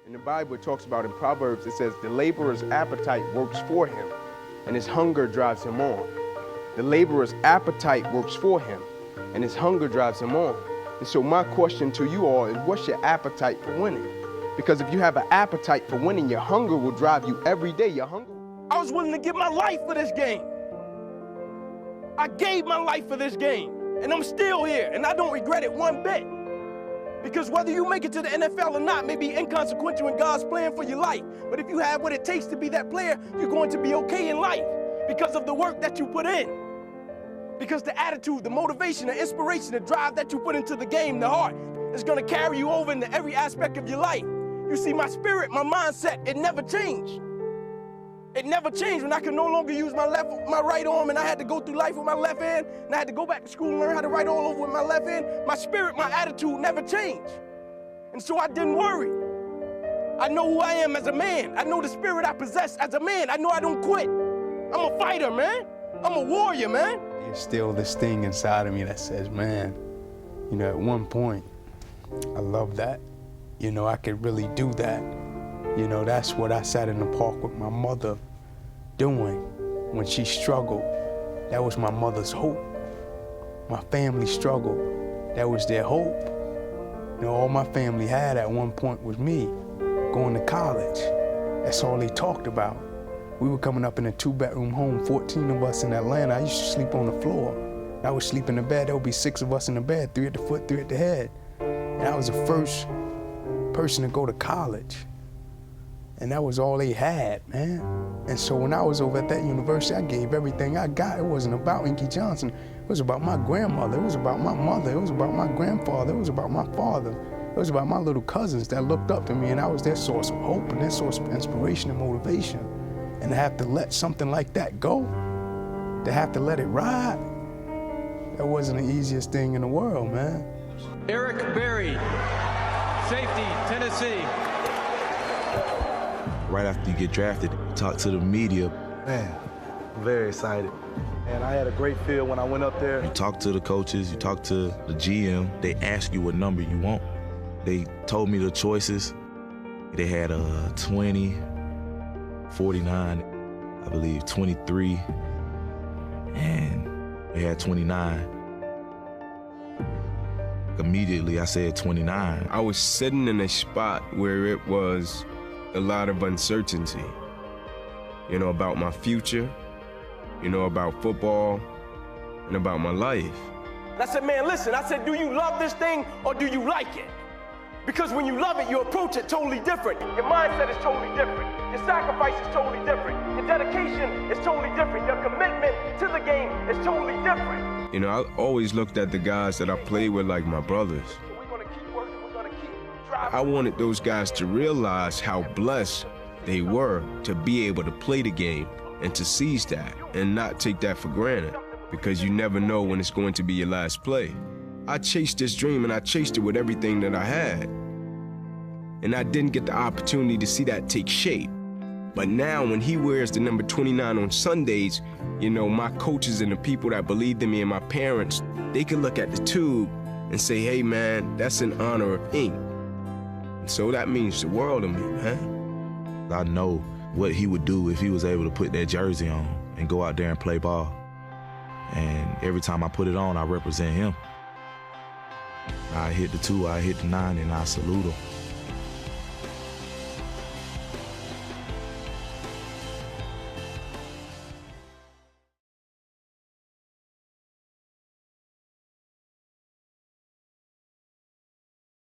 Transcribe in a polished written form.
In the Bible, it talks about in Proverbs, it says, the laborer's appetite works for him, and his hunger drives him on. The laborer's appetite works for him, and his hunger drives him on. And so my question to you all is, what's your appetite for winning? Because if you have an appetite for winning, your hunger will drive you every day. I was willing to give my life for this game. I gave my life for this game, and I'm still here, and I don't regret it one bit. Because whether you make it to the NFL or not may be inconsequential in God's plan for your life. But if you have what it takes to be that player, you're going to be okay in life because of the work that you put in. Because the attitude, the motivation, the inspiration, the drive that you put into the game, the heart, is going to carry you over into every aspect of your life. You see, my spirit, my mindset, it never changed. It never changed when I could no longer use my right arm and I had to go through life with my left hand and I had to go back to school and learn how to write all over with my left hand. My spirit, my attitude never changed. And so I didn't worry. I know who I am as a man. I know the spirit I possess as a man. I know I don't quit. I'm a fighter, man. I'm a warrior, man. There's still this thing inside of me that says, man, you know, at one point, I love that. You know, I could really do that. You know, that's what I sat in the park with my mother doing when she struggled. That was my mother's hope. My family struggled. That was their hope. You know, all my family had at one point was me going to college. That's all they talked about. We were coming up in a 2-bedroom home, 14 of us in Atlanta. I used to sleep on the floor. I would sleep in the bed. There would be 6 of us in the bed, 3 at the foot, 3 at the head. And I was the first person to go to college. And that was all they had, man. And so when I was over at that university, I gave everything I got. It wasn't about Inky Johnson. It was about my grandmother. It was about my mother. It was about my grandfather. It was about my father. It was about my little cousins that looked up to me, and I was their source of hope and their source of inspiration and motivation. And to have to let something like that go, to have to let it ride, that wasn't the easiest thing in the world, man. Eric Berry, safety, Tennessee. Right after you get drafted, you talk to the media. Man, I'm very excited. And I had a great feel when I went up there. You talk to the coaches, you talk to the GM. They ask you what number you want. They told me the choices. They had 20, 49, I believe 23, and they had 29. Immediately, I said 29. I was sitting in a spot where it was a lot of uncertainty, you know, about my future, you know, about football, and about my life. And I said, man, listen, I said, do you love this thing or do you like it? Because when you love it, you approach it totally different. Your mindset is totally different. Your sacrifice is totally different. Your dedication is totally different. Your commitment to the game is totally different. You know, I always looked at the guys that I played with like my brothers. I wanted those guys to realize how blessed they were to be able to play the game and to seize that and not take that for granted, because you never know when it's going to be your last play. I chased this dream and I chased it with everything that I had. And I didn't get the opportunity to see that take shape. But now when he wears the number 29 on Sundays, you know, my coaches and the people that believed in me and my parents, they can look at the tube and say, hey man, that's in honor of Ink. So that means the world to me, man. I know what he would do if he was able to put that jersey on and go out there and play ball. And every time I put it on, I represent him. I hit the 2, I hit the 9, and I salute him.